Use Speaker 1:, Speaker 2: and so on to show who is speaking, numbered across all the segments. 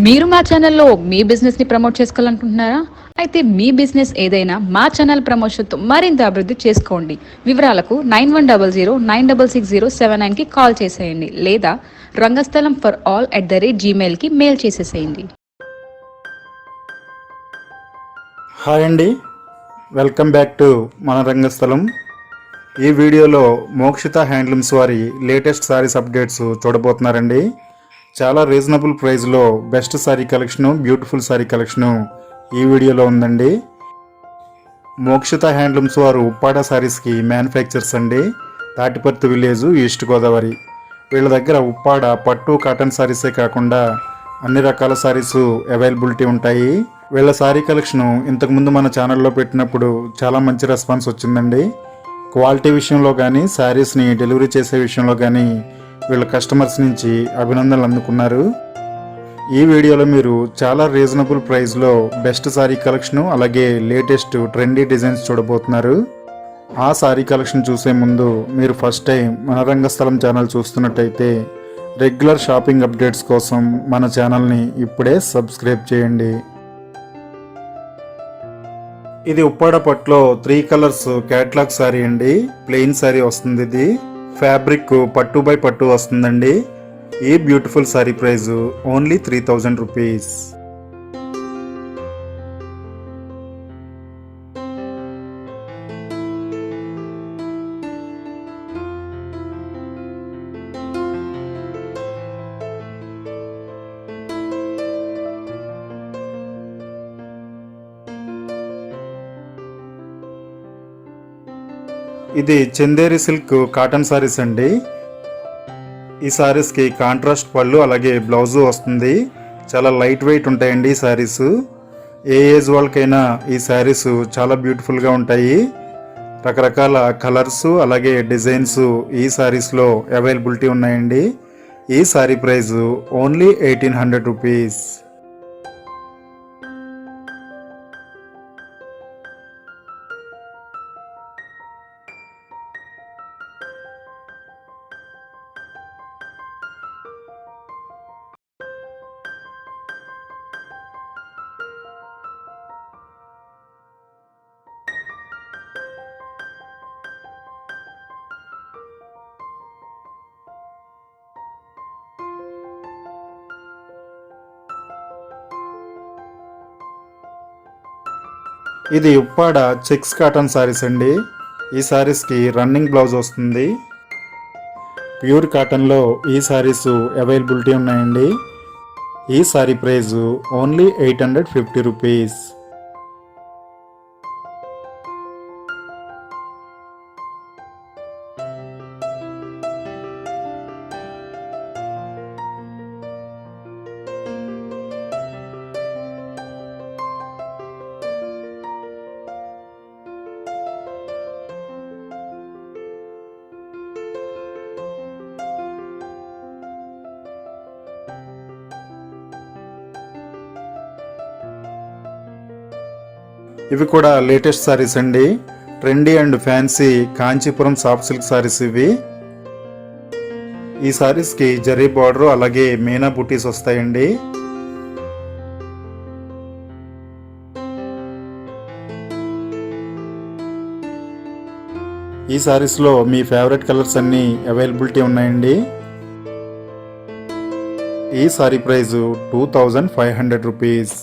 Speaker 1: మీరు మా ఛానల్లో మీ బిజినెస్ ని ప్రమోట్ చేసుకోవాలనుకుంటున్నారా? అయితే మీ బిజినెస్ ఏదైనా మా ఛానల్ ప్రమోషన్తో మరింత అభివృద్ధి చేసుకోండి. వివరాలకు 9100 966079 కి కాల్ చేసేయండి లేదా రంగస్థలం ఫర్ ఆల్ @gmail కి మెయిల్ చేసేసేయండి.
Speaker 2: హాయ్ అండి, వెల్కమ్ బ్యాక్ టు మన రంగస్థలం. ఈ వీడియోలో మోక్షిత హ్యాండ్లూమ్స్ వారి లేటెస్ట్ సారీస్ అప్డేట్స్ చూడబోతున్నారండి. చాలా రీజనబుల్ ప్రైస్లో best sorry collection, beautiful sari collection ఈ వీడియోలో ఉందండి. మోక్షిత హ్యాండ్లూమ్స్ వారు ఉప్పాడ సారీస్కి మ్యానుఫ్యాక్చర్స్ అండి. Tatiparthi village, east Godavari. వీళ్ళ దగ్గర ఉప్పాడ పట్టు కాటన్ సారీసే కాకుండా అన్ని రకాల సారీస్ అవైలబిలిటీ ఉంటాయి. వీళ్ళ సారీ కలెక్షన్ ఇంతకుముందు మన ఛానల్లో పెట్టినప్పుడు చాలా మంచి రెస్పాన్స్ వచ్చిందండి. క్వాలిటీ విషయంలో కానీ, శారీస్ని డెలివరీ చేసే విషయంలో కానీ వీళ్ళ కస్టమర్స్ నుంచి అభినందనలు అందుకున్నారు. ఈ వీడియోలో మీరు చాలా రీజనబుల్ ప్రైస్లో బెస్ట్ సారీ కలెక్షను, అలాగే లేటెస్ట్ ట్రెండీ డిజైన్స్ చూడబోతున్నారు. ఆ సారీ కలెక్షన్ చూసే ముందు మీరు ఫస్ట్ టైం మన రంగస్థలం ఛానల్ చూస్తున్నట్టయితే రెగ్యులర్ షాపింగ్ అప్డేట్స్ కోసం మన ఛానల్ని ఇప్పుడే సబ్స్క్రైబ్ చేయండి. ఇది ఉప్పాడ పట్టులో 3 కలర్స్ క్యాట్లాగ్ సారీ అండి. ప్లెయిన్ సారీ వస్తుంది. ఇది ఫ్యాబ్రిక్ పట్టు బై పట్టు వస్తుందండి. ఈ beautiful sorry price only 3000 rupees. ఇది చందేరి సిల్క్ కాటన్ సారీస్ అండి. ఈ సారీస్కి కాంట్రాస్ట్ పళ్ళు అలాగే బ్లౌజు వస్తుంది. చాలా లైట్ వెయిట్ ఉంటాయండి ఈ సారీస్. ఏ ఏజ్ వాళ్ళకైనా ఈ సారీస్ చాలా బ్యూటిఫుల్గా ఉంటాయి. రకరకాల కలర్స్ అలాగే డిజైన్స్ ఈ సారీస్లో అవైలబిలిటీ ఉన్నాయండి. ఈ సారీ ప్రైస్ ఓన్లీ 1800 రూపీస్. ఇది ఉప్పాడ చెక్స్ కాటన్ సారీస్ అండి. ఈ సారీస్కి రన్నింగ్ బ్లౌజ్ వస్తుంది. ప్యూర్ కాటన్లో ఈ సారీస్ అవైలబిలిటీ ఉన్నాయండి. ఈ సారీ ప్రైస్ ఓన్లీ 850 రూపీస్. ఇవి కూడా లేటెస్ట్ సారీస్ అండి. Trendy and fancy Kanchipuram soft silk saris ఇవి. ఈ సారీస్కి జరీ బార్డర్ అలాగే మీనా బుటీస్ వస్తాయండి. ఈ సారీస్లో మీ ఫేవరెట్ కలర్స్ అన్నీ అవైలబిలిటీ ఉన్నాయండి. ఈ సారీ ప్రైస్ 2500 రూపీస్.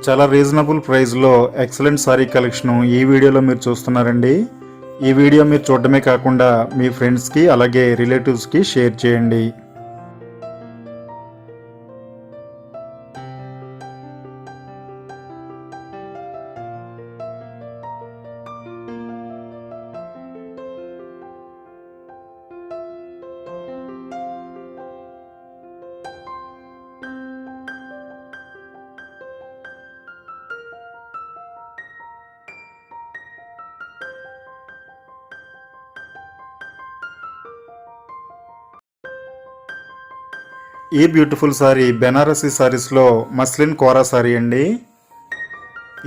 Speaker 2: చాలా రీజనబుల్ ప్రైస్లో ఎక్సలెంట్ సారీ కలెక్షన్ ఈ వీడియోలో మీరు చూస్తున్నారండి. ఈ వీడియో మీరు చూడడమే కాకుండా మీ ఫ్రెండ్స్కి అలాగే రిలేటివ్స్కి షేర్ చేయండి. ఈ బ్యూటిఫుల్ సారీ బెనారసీ సారీస్లో మస్లిన్ కోరా సారీ అండి.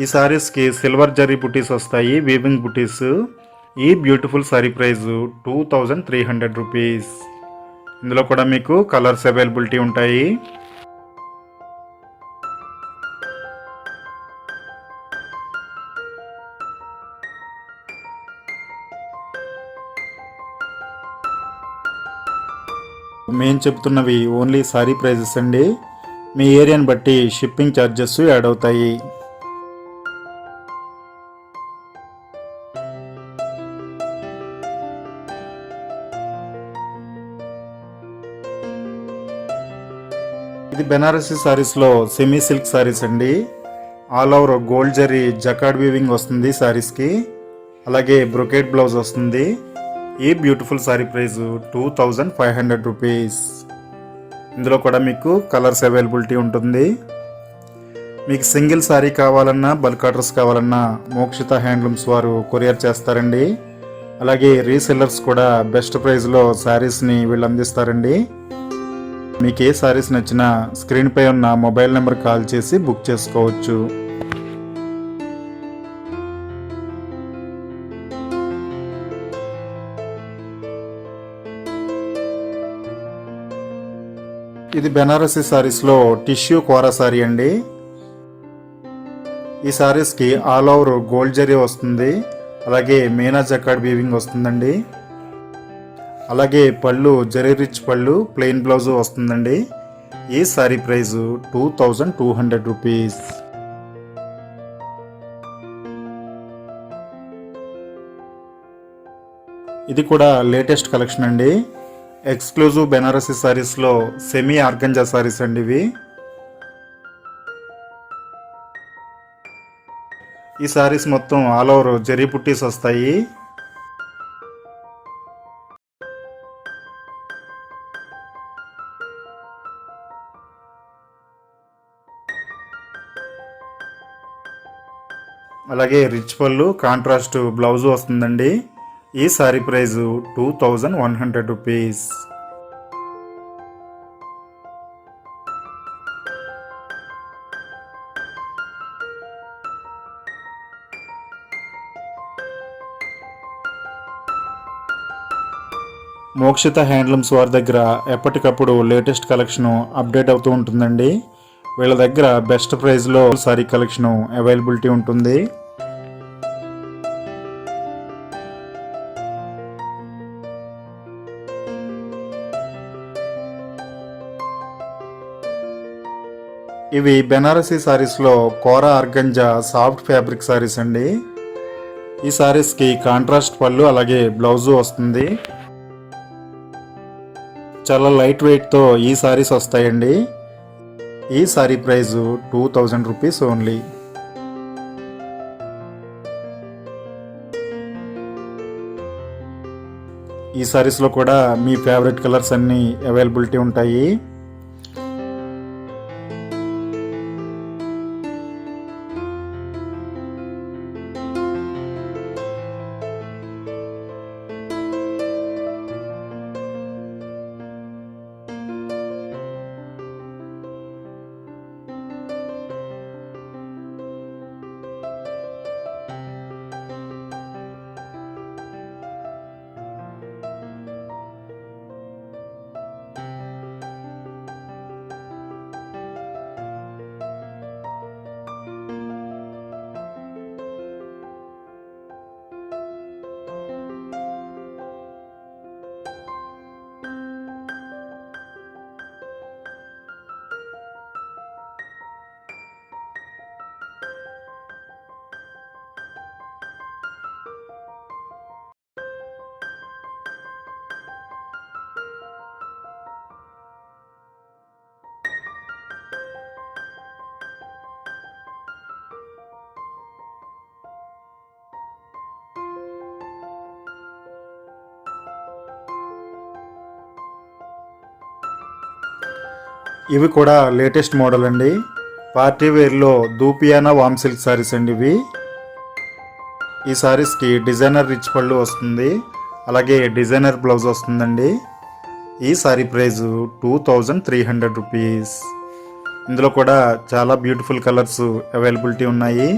Speaker 2: ఈ సారీస్కి సిల్వర్ జరీ బుటీస్ వస్తాయి, వీవింగ్ బుటీస్. ఈ బ్యూటిఫుల్ సారీ ప్రైస్ 2300 రూపీస్. ఇందులో కూడా మీకు కలర్స్ అవైలబిలిటీ ఉంటాయి. మేము చెప్తున్నవి ఓన్లీ సారీ ప్రైజెస్ అండి. మీ ఏరియాని బట్టి షిప్పింగ్ ఛార్జెస్ యాడ్ అవుతాయి. ఇది బెనారసీ సారీస్లో సెమీ సిల్క్ సారీస్ అండి. All over gold zari jacquard weaving వస్తుంది సారీస్కి. అలాగే బ్రొకేట్ బ్లౌజ్ వస్తుంది. ఈ బ్యూటిఫుల్ సారీ ప్రైస్ 2500 రూపీస్. ఇందులో కూడా మీకు కలర్స్ అవైలబిలిటీ ఉంటుంది. మీకు సింగిల్ సారీ కావాలన్నా బల్క్ ఆర్డర్స్ కావాలన్నా మోక్షిత హ్యాండ్లూమ్స్ వారు కొరియర్ చేస్తారండి. అలాగే రీసెల్లర్స్ కూడా బెస్ట్ ప్రైస్లో శారీస్ని వీళ్ళు అందిస్తారండి. మీకు ఏ సారీస్ నచ్చినా స్క్రీన్పై ఉన్న మొబైల్ నెంబర్ కాల్ చేసి బుక్ చేసుకోవచ్చు. ఇది బెనారసీ సారీస్లో టిష్యూ కోరా సారీ అండి. ఈ సారీస్కి ఆల్ ఓవర్ గోల్డ్ జరీ వస్తుంది. అలాగే మీనా జకార్డ్ వీవింగ్ వస్తుందండి. అలాగే పళ్ళు జరీ రిచ్ పళ్ళు, ప్లెయిన్ బ్లౌజ్ వస్తుందండి. ఈ సారీ ప్రైస్ 2200 రూపీస్. ఇది కూడా లేటెస్ట్ కలెక్షన్ అండి. ఎక్స్క్లూజివ్ బెనారసీ సారీస్లో సెమీ ఆర్గంజా సారీస్ అండి ఇవి. ఈ సారీస్ మొత్తం ఆల్ ఓవర్ జరీ పుట్టీస్ వస్తాయి. అలాగే రిచ్ పళ్ళు, కాంట్రాస్ట్ బ్లౌజ్ వస్తుందండి. ఈ sari price 2100 rupees. Mokshita handlooms వారి దగ్గర ఎప్పటికప్పుడు లేటెస్ట్ కలెక్షన్ అప్డేట్ అవుతూ ఉంటుందండి. వీళ్ళ దగ్గర బెస్ట్ ప్రైస్లో సారీ కలెక్షన్ అవైలబిలిటీ ఉంటుంది. ఇవి బెనారసీ సారీస్లో కోరా ఆర్గంజా సాఫ్ట్ ఫ్యాబ్రిక్ సారీస్ అండి. ఈ సారీస్కి కాంట్రాస్ట్ పళ్ళు అలాగే బ్లౌజు వస్తుంది. చాలా లైట్ వెయిట్తో ఈ సారీస్ వస్తాయండి. ఈ సారీ ప్రైస్ 2000 రూపీస్ ఓన్లీ. ఈ సారీస్లో కూడా మీ ఫేవరెట్ కలర్స్ అన్నీ అవైలబిలిటీ ఉంటాయి. ఇవి కూడా లేటెస్ట్ మోడల్ అండి. పార్టీ వేర్లో దూపియానా వామ్ సిల్క్ సారీస్ అండి ఇవి. ఈ సారీస్కి డిజైనర్ రిచ్ పళ్ళు వస్తుంది, అలాగే డిజైనర్ బ్లౌజ్ వస్తుందండి. ఈ సారీ ప్రైస్ 2300 రూపీస్. ఇందులో కూడా చాలా బ్యూటిఫుల్ కలర్స్ అవైలబిలిటీ ఉన్నాయి.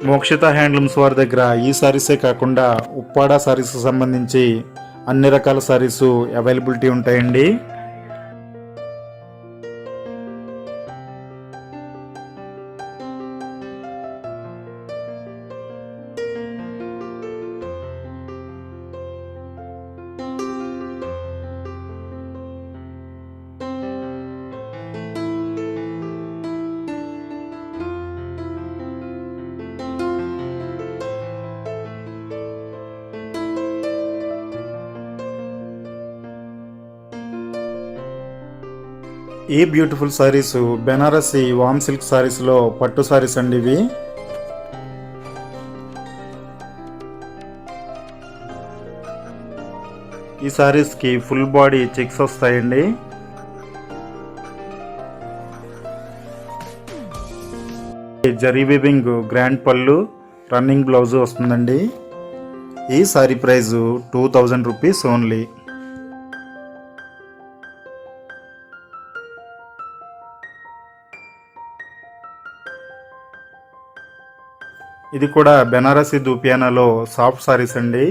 Speaker 2: మోక్షిత హ్యాండ్లూమ్స్ వారి దగ్గర ఈ సారీసే కాకుండా ఉప్పాడ సారీస్ సంబంధించి అన్ని రకాల సారీస్ అవైలబిలిటీ ఉంటాయండి. ఈ బ్యూటిఫుల్ సారీస్ బెనారసి వామ్ సిల్క్ సారీస్లో పట్టు సారీస్ అండి ఇవి. ఈ సారీస్కి ఫుల్ బాడీ చెక్స్ వస్తాయండి. జరీ వీవింగ్ గ్రాండ్ పళ్ళు రన్నింగ్ బ్లౌజ్ వస్తుందండి. ఈ సారీ ప్రైస్ 2000 రూపీస్ ఓన్లీ. ఇది కూడా బెనారసి దూపియానాలో సాఫ్ట్ సారీస్ అండి.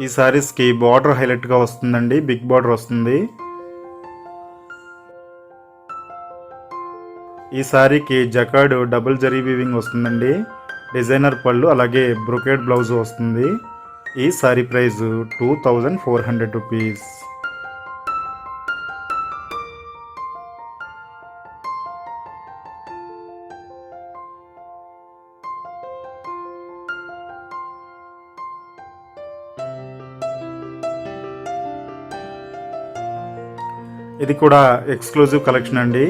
Speaker 2: ఈ సారీస్కి బార్డర్ హైలైట్గా వస్తుందండి, బిగ్ బార్డర్ వస్తుంది. ఈ సారీకి జకార్డ్ డబుల్ జరీ వీవింగ్ వస్తుందండి, డిజైనర్ పళ్ళు అలాగే బ్రొకేడ్ బ్లౌజ్ వస్తుంది. ఈ సారీ ప్రైస్ 2400 రూపీస్. ఇది కూడా ఎక్స్క్లూజివ్ కలెక్షన్ అండి.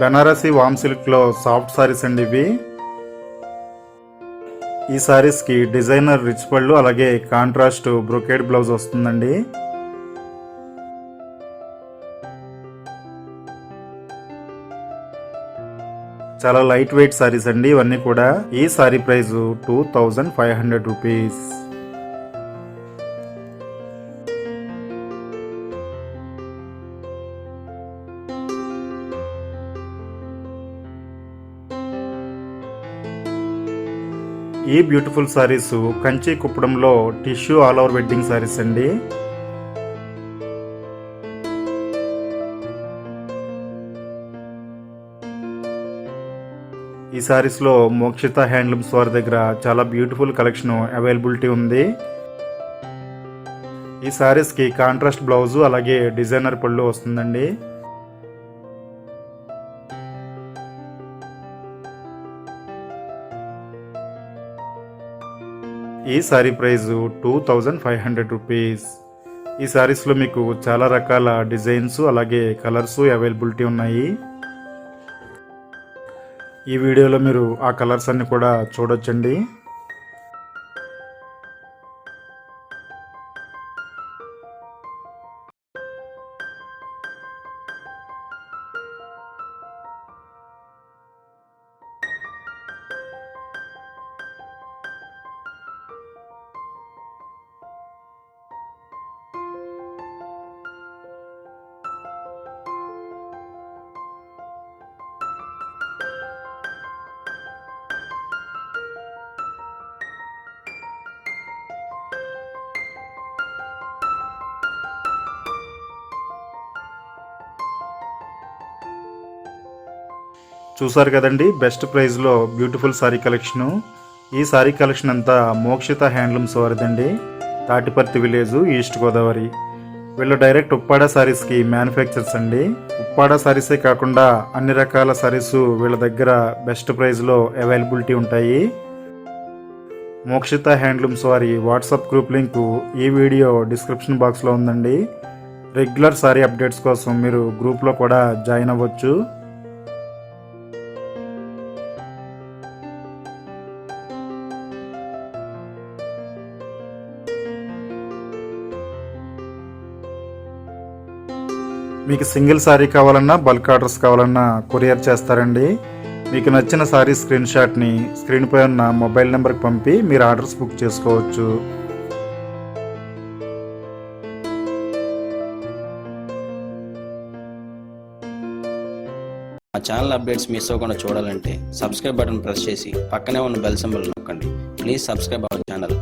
Speaker 2: బెనారసి వామ్ సిల్క్లో సాఫ్ట్ సారీస్ అండి ఇవి. ఈ సారీస్కి డిజైనర్ రిచ్ పళ్ళు అలాగే కాంట్రాస్ట్ బ్రొకేడ్ బ్లౌజ్ వస్తుందండి. చాలా లైట్ వెయిట్ సారీస్ అండి ఇవన్నీ కూడా. ఈ సారీ ప్రైస్ 2500 రూపీస్. ఈ బ్యూటిఫుల్ సారీస్ కంచి కుప్పడంలో tissue all over wedding saris అండి. ఈ సారీస్లో మోక్షిత హ్యాండ్లూమ్స్ వారి దగ్గర చాలా బ్యూటిఫుల్ కలెక్షన్ అవైలబిలిటీ ఉంది. ఈ సారీస్కి కాంట్రాస్ట్ బ్లౌజు అలాగే డిజైనర్ పళ్ళు వస్తుందండి. ఈ సారీ ప్రైస్ 2500 రూపీస్. ఈ సారీస్లో మీకు చాలా రకాల డిజైన్స్ అలాగే కలర్స్ అవైలబిలిటీ ఉన్నాయి. ఈ వీడియోలో మీరు ఆ కలర్స్ అన్ని కూడా చూడొచ్చండి. చూసారు కదండి, బెస్ట్ ప్రైస్లో బ్యూటిఫుల్ సారీ కలెక్షను. ఈ సారీ కలెక్షన్ అంతా మోక్షిత హ్యాండ్లూమ్స్ వారిదండి, తాటిపర్తి విలేజ్, ఈస్ట్ గోదావరి. వీళ్ళు డైరెక్ట్ ఉప్పాడ సారీస్కి మ్యానుఫ్యాక్చర్స్ అండి. ఉప్పాడ సారీసే కాకుండా అన్ని రకాల సారీస్ వీళ్ళ దగ్గర బెస్ట్ ప్రైస్లో అవైలబిలిటీ ఉంటాయి. మోక్షిత హ్యాండ్లూమ్స్ వారి వాట్సాప్ గ్రూప్ లింకు ఈ వీడియో డిస్క్రిప్షన్ బాక్స్లో ఉందండి. రెగ్యులర్ సారీ అప్డేట్స్ కోసం మీరు గ్రూప్లో కూడా జాయిన్ అవ్వచ్చు. మీకు సింగిల్ సారీ కావాలన్నా బల్క్ ఆర్డర్స్ కావాలన్నా కొరియర్ చేస్తారండి. మీకు నచ్చిన సారీ స్క్రీన్ షాట్ని స్క్రీన్పై ఉన్న మొబైల్ నెంబర్కి పంపి మీరు ఆర్డర్స్ బుక్ చేసుకోవచ్చు.
Speaker 3: మా ఛానల్ అప్డేట్స్ మిస్ అవ్వకుండా చూడాలంటే సబ్స్క్రైబ్ బటన్ ప్రెస్ చేసి పక్కనే ఉన్న బెల్ సింబల్ నొక్కండి. Please subscribe our channel.